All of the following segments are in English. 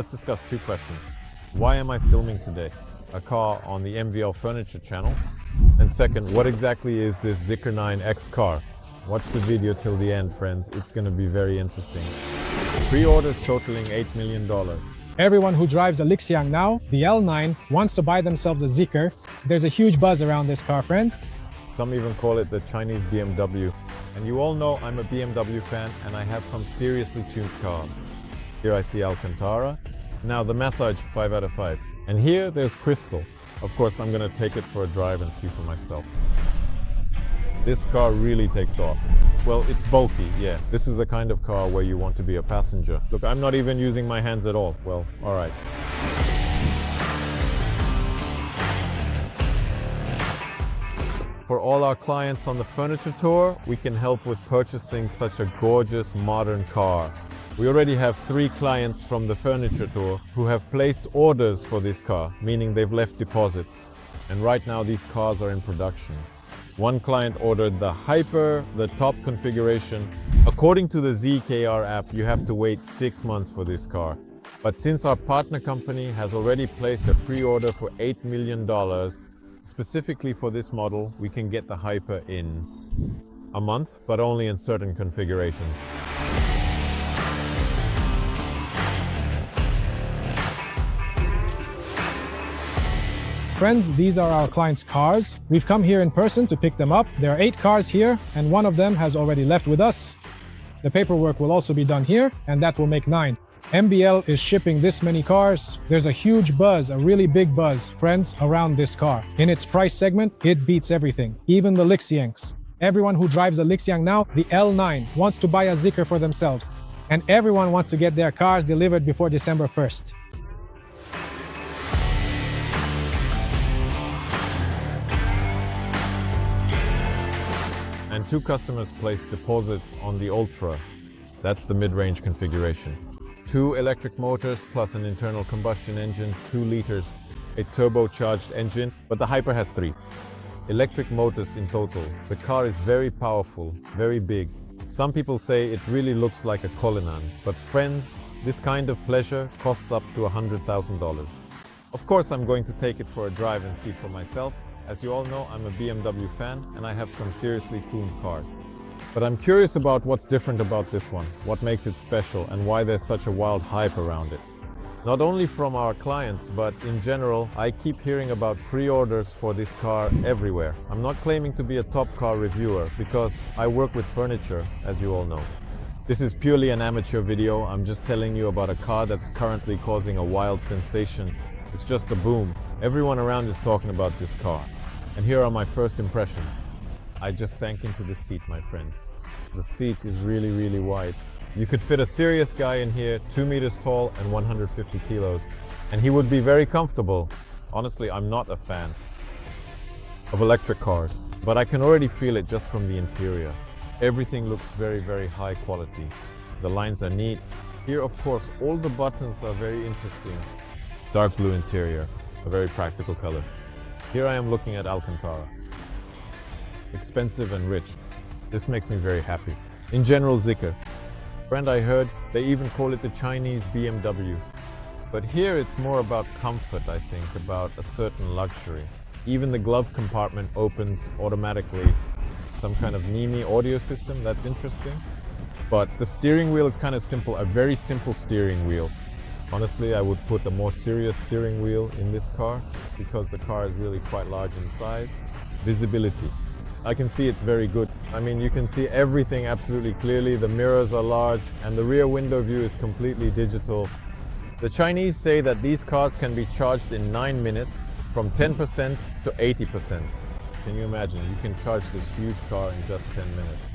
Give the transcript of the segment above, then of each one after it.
Let's discuss two questions. Why am I filming today? A car on the MVL Furniture channel? And second, what exactly is this ZEEKR 9X car? Watch the video till the end, friends. It's going to be very interesting. Pre-orders totaling $8 million. Everyone who drives a Lixiang now, the L9, wants to buy themselves a ZEEKR. There's a huge buzz around this car, friends. Some even call it the Chinese BMW. And you all know I'm a BMW fan and I have some seriously tuned cars. Here I see Alcantara. Now the massage, 5 out of 5. And here there's Crystal. Of course, I'm going to take it for a drive and see for myself. This car really takes off. Well, it's bulky, yeah. This is the kind of car where you want to be a passenger. Look, I'm not even using my hands at all. Well, all right. For all our clients on the furniture tour, we can help with purchasing such a gorgeous modern car. We already have 3 clients from the furniture tour who have placed orders for this car, meaning they've left deposits. And right now these cars are in production. One client ordered the Hyper, the top configuration. According to the ZEEKR app, you have to wait 6 months for this car. But since our partner company has already placed a pre-order for $8 million, specifically for this model, we can get the Hyper in a month, but only in certain configurations. Friends, these are our clients' cars. We've come here in person to pick them up. There are 8 cars here, and one of them has already left with us. The paperwork will also be done here, and that will make 9. MBL is shipping this many cars. There's a huge buzz, a really big buzz, friends, around this car. In its price segment, it beats everything, even the Lixiangs. Everyone who drives a Lixiang now, the L9, wants to buy a ZEEKR for themselves. And everyone wants to get their cars delivered before December 1st. And 2 customers placed deposits on the Ultra. That's the mid-range configuration. 2 electric motors plus an internal combustion engine, 2 liters, a turbocharged engine, but the Hyper has 3. Electric motors in total. The car is very powerful, very big. Some people say it really looks like a Cullinan, but friends, this kind of pleasure costs up to $100,000. Of course, I'm going to take it for a drive and see for myself. As you all know, I'm a BMW fan and I have some seriously tuned cars. But I'm curious about what's different about this one, what makes it special and why there's such a wild hype around it. Not only from our clients, but in general, I keep hearing about pre-orders for this car everywhere. I'm not claiming to be a top car reviewer because I work with furniture, as you all know. This is purely an amateur video. I'm just telling you about a car that's currently causing a wild sensation. It's just a boom. Everyone around is talking about this car. And here are my first impressions. I just sank into the seat, my friends. The seat is really, really wide. You could fit a serious guy in here, 2 meters tall and 150 kilos. And he would be very comfortable. Honestly, I'm not a fan of electric cars, but I can already feel it just from the interior. Everything looks very, very high quality. The lines are neat. Here, of course, all the buttons are very interesting. Dark blue interior, a very practical color. Here I am looking at Alcantara. Expensive and rich. This makes me very happy. In general, ZEEKR. Friend, I heard they even call it the Chinese BMW. But here it's more about comfort, I think, about a certain luxury. Even the glove compartment opens automatically. Some kind of Naim audio system, that's interesting. But the steering wheel is kind of simple, a very simple steering wheel. Honestly, I would put a more serious steering wheel in this car because the car is really quite large in size. Visibility. I can see it's very good. I mean, you can see everything absolutely clearly. The mirrors are large and the rear window view is completely digital. The Chinese say that these cars can be charged in 9 minutes from 10% to 80%. Can you imagine? You can charge this huge car in just 10 minutes.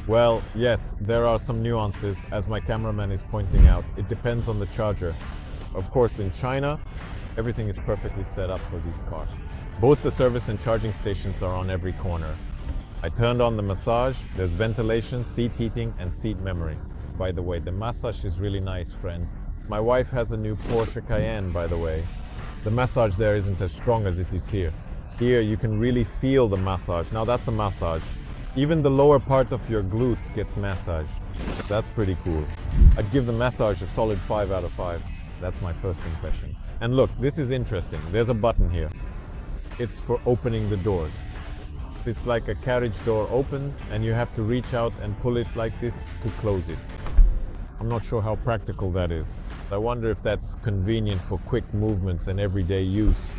Well, yes, there are some nuances, as my cameraman is pointing out. It depends on the charger. Of course, in China, everything is perfectly set up for these cars. Both the service and charging stations are on every corner. I turned on the massage. There's ventilation, seat heating, and seat memory. By the way, the massage is really nice, friends. My wife has a new Porsche Cayenne, by the way. The massage there isn't as strong as it is here. Here, you can really feel the massage. Now, that's a massage. Even the lower part of your glutes gets massaged. That's pretty cool. I'd give the massage a solid 5 out of 5. That's my first impression. And look, this is interesting. There's a button here. It's for opening the doors. It's like a carriage door opens and you have to reach out and pull it like this to close it. I'm not sure how practical that is. I wonder if that's convenient for quick movements and everyday use.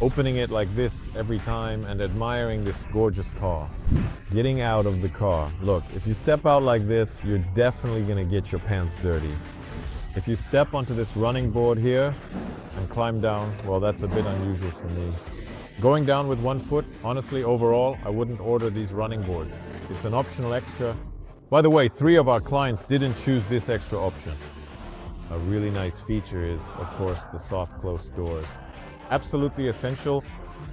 Opening it like this every time and admiring this gorgeous car. Getting out of the car. Look, if you step out like this, you're definitely gonna get your pants dirty. If you step onto this running board here and climb down, well, that's a bit unusual for me. Going down with one foot, honestly, overall, I wouldn't order these running boards. It's an optional extra. By the way, 3 of our clients didn't choose this extra option. A really nice feature is, of course, the soft close doors. Absolutely essential.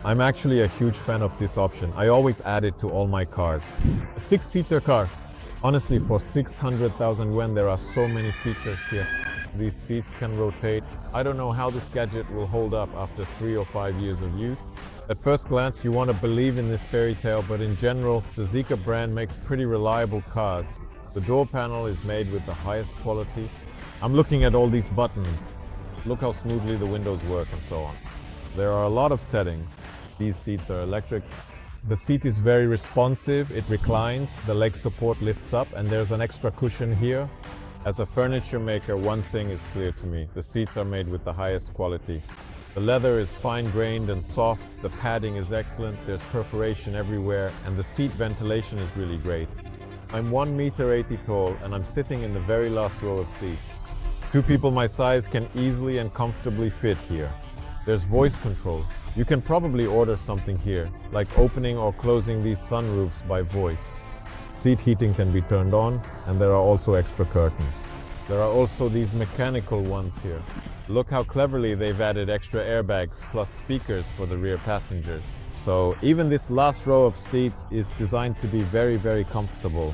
I'm actually a huge fan of this option. I always add it to all my cars. A 6-seater car. Honestly, for 600,000 yuan, there are so many features here. These seats can rotate. I don't know how this gadget will hold up after 3 or 5 years of use. At first glance, you want to believe in this fairy tale, but in general, the ZEEKR brand makes pretty reliable cars. The door panel is made with the highest quality. I'm looking at all these buttons. Look how smoothly the windows work and so on. There are a lot of settings. These seats are electric. The seat is very responsive. It reclines, the leg support lifts up, and there's an extra cushion here. As a furniture maker, one thing is clear to me. The seats are made with the highest quality. The leather is fine-grained and soft, the padding is excellent, there's perforation everywhere, and the seat ventilation is really great. I'm 1.80 m tall, and I'm sitting in the very last row of seats. 2 people my size can easily and comfortably fit here. There's voice control. You can probably order something here, like opening or closing these sunroofs by voice. Seat heating can be turned on, and there are also extra curtains. There are also these mechanical ones here. Look how cleverly they've added extra airbags plus speakers for the rear passengers. So even this last row of seats is designed to be very, very comfortable.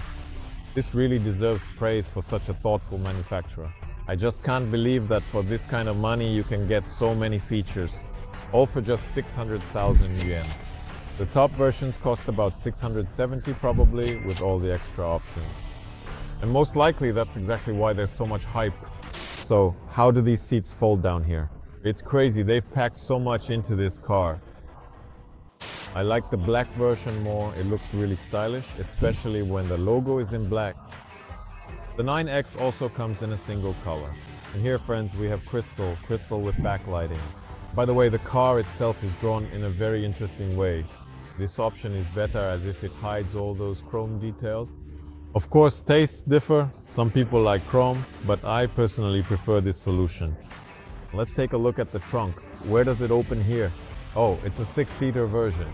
This really deserves praise for such a thoughtful manufacturer. I just can't believe that for this kind of money you can get so many features, all for just 600,000 yuan. The top versions cost about 670 probably, with all the extra options. And most likely that's exactly why there's so much hype. So how do these seats fold down here? It's crazy, they've packed so much into this car. I like the black version more, it looks really stylish, especially when the logo is in black. The 9X also comes in a single color. And here, friends, we have crystal with backlighting. By the way, the car itself is drawn in a very interesting way. This option is better as if it hides all those chrome details. Of course, tastes differ. Some people like chrome, but I personally prefer this solution. Let's take a look at the trunk. Where does it open here? Oh, it's a 6-seater version.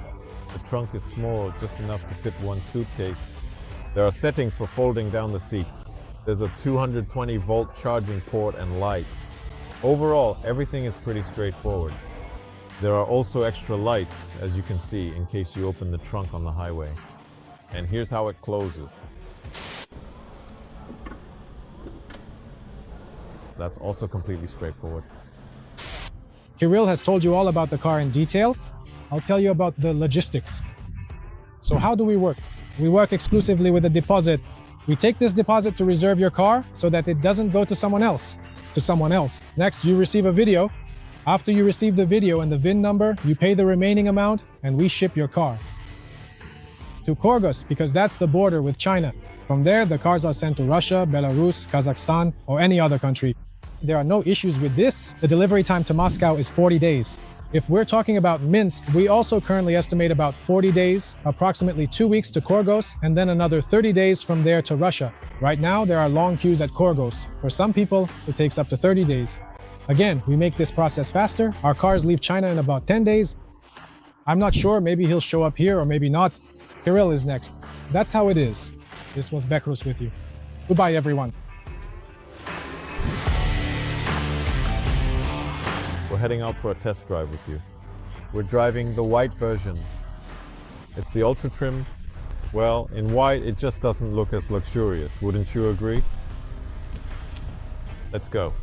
The trunk is small, just enough to fit one suitcase. There are settings for folding down the seats. There's a 220-volt charging port and lights. Overall, everything is pretty straightforward. There are also extra lights, as you can see, in case you open the trunk on the highway. And here's how it closes. That's also completely straightforward. Kirill has told you all about the car in detail. I'll tell you about the logistics. So how do we work? We work exclusively with a deposit. We take this deposit to reserve your car so that it doesn't go to someone else. Next, you receive a video. After you receive the video and the VIN number, you pay the remaining amount and we ship your car to Kyrgyz, because that's the border with China. From there, the cars are sent to Russia, Belarus, Kazakhstan, or any other country. There are no issues with this. The delivery time to Moscow is 40 days. If we're talking about Minsk, we also currently estimate about 40 days, approximately 2 weeks to Kyrgyz, and then another 30 days from there to Russia. Right now, there are long queues at Kyrgyz. For some people, it takes up to 30 days. Again, we make this process faster. Our cars leave China in about 10 days. I'm not sure, maybe he'll show up here or maybe not. Kirill is next. That's how it is. This was Bekrus with you. Goodbye, everyone. We're heading out for a test drive with you. We're driving the white version. It's the ultra trim. Well, in white, it just doesn't look as luxurious. Wouldn't you agree? Let's go.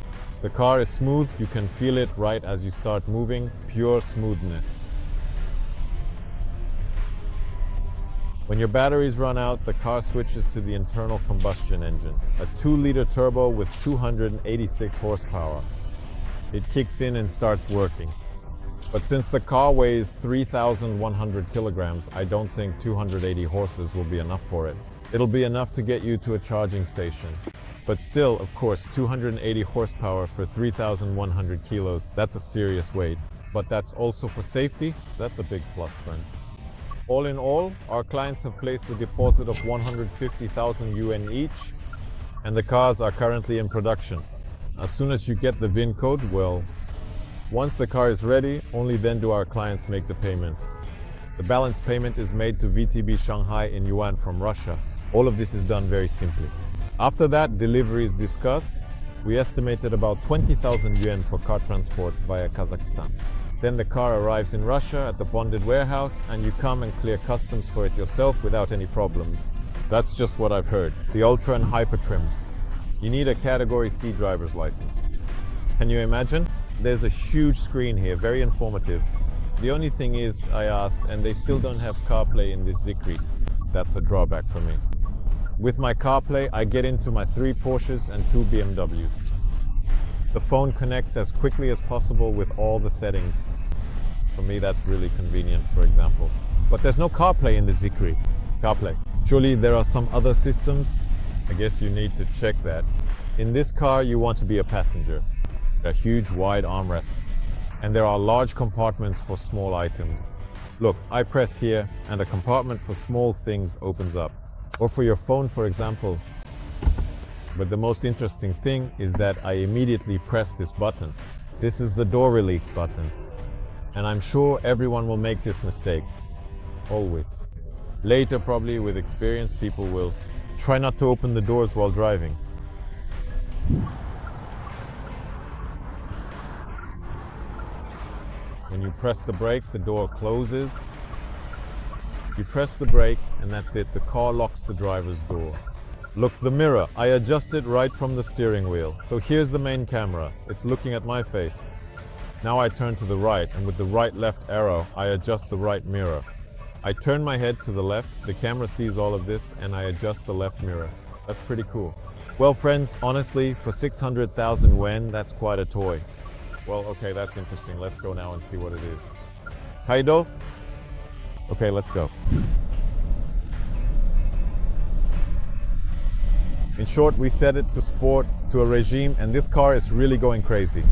The car is smooth. You can feel it right as you start moving. Pure smoothness. When your batteries run out, the car switches to the internal combustion engine, a 2-liter turbo with 286 horsepower. it kicks in and starts working. But since the car weighs 3,100 kilograms, I don't think 280 horses will be enough for it. It'll be enough to get you to a charging station. But still, of course, 280 horsepower for 3,100 kilos, that's a serious weight. But that's also for safety, that's a big plus, friends. All in all, our clients have placed a deposit of 150,000 yuan each, and the cars are currently in production. As soon as you get the VIN code, well, once the car is ready, only then do our clients make the payment. The balance payment is made to VTB Shanghai in yuan from Russia. All of this is done very simply. After that, delivery is discussed. We estimated about 20,000 yuan for car transport via Kazakhstan. Then the car arrives in Russia at the bonded warehouse and you come and clear customs for it yourself without any problems. That's just what I've heard. The Ultra and Hyper trims. You need a Category C driver's license. Can you imagine? There's a huge screen here, very informative. The only thing is, I asked, and they still don't have CarPlay in this ZEEKR. That's a drawback for me. With my CarPlay, I get into my 3 Porsches and 2 BMWs. The phone connects as quickly as possible with all the settings. For me, that's really convenient, for example. But there's no CarPlay in the ZEEKR. CarPlay. Surely there are some other systems? I guess you need to check that. In this car, you want to be a passenger. A huge wide armrest. And there are large compartments for small items. Look, I press here and a compartment for small things opens up. Or for your phone, for example. But the most interesting thing is that I immediately press this button. This is the door release button. And I'm sure everyone will make this mistake. Always. Later, probably with experience, people will try not to open the doors while driving. When you press the brake, the door closes. You press the brake and that's it. The car locks the driver's door. Look, the mirror. I adjust it right from the steering wheel. So here's the main camera. It's looking at my face. Now I turn to the right and with the right-left arrow, I adjust the right mirror. I turn my head to the left. The camera sees all of this and I adjust the left mirror. That's pretty cool. Well, friends, honestly, for 600,000 yuan, that's quite a toy. Well, okay, that's interesting. Let's go now and see what it is. Kaido? Okay, let's go. In short, we set it to sport, to a regime, and this car is really going crazy.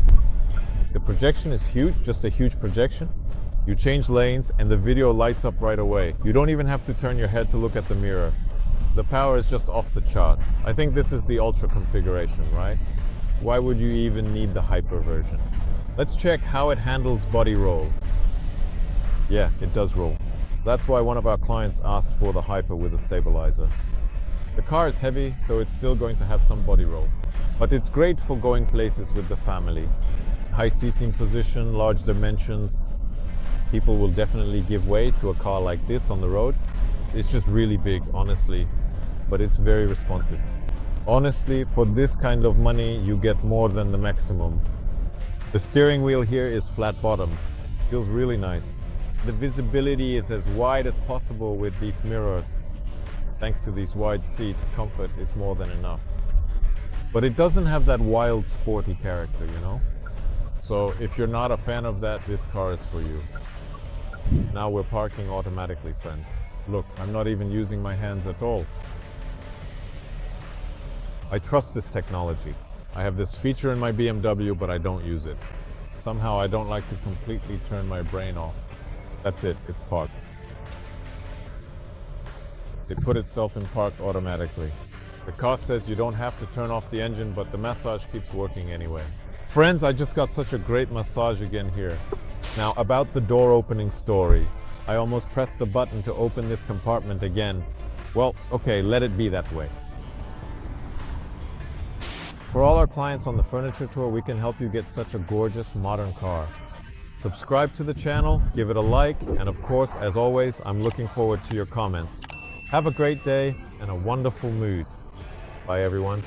The projection is huge, just a huge projection. You change lanes and the video lights up right away. You don't even have to turn your head to look at the mirror. The power is just off the charts. I think this is the Ultra configuration, right? Why would you even need the Hyper version? Let's check how it handles body roll. Yeah, it does roll. That's why one of our clients asked for the Hyper with a stabilizer. The car is heavy, so it's still going to have some body roll. But it's great for going places with the family. High seating position, large dimensions. People will definitely give way to a car like this on the road. It's just really big, honestly, but it's very responsive. Honestly, for this kind of money, you get more than the maximum. The steering wheel here is flat bottom. Feels really nice. The visibility is as wide as possible with these mirrors. Thanks to these wide seats, comfort is more than enough. But it doesn't have that wild, sporty character, you know? So if you're not a fan of that, this car is for you. Now we're parking automatically, friends. Look, I'm not even using my hands at all. I trust this technology. I have this feature in my BMW, but I don't use it. Somehow I don't like to completely turn my brain off. That's it, it's parked. It put itself in park automatically. The car says you don't have to turn off the engine, but the massage keeps working anyway. Friends, I just got such a great massage again here. Now, about the door opening story. I almost pressed the button to open this compartment again. Well, okay, let it be that way. For all our clients on the furniture tour, we can help you get such a gorgeous modern car. Subscribe to the channel, give it a like, and of course, as always, I'm looking forward to your comments. Have a great day and a wonderful mood. Bye, everyone.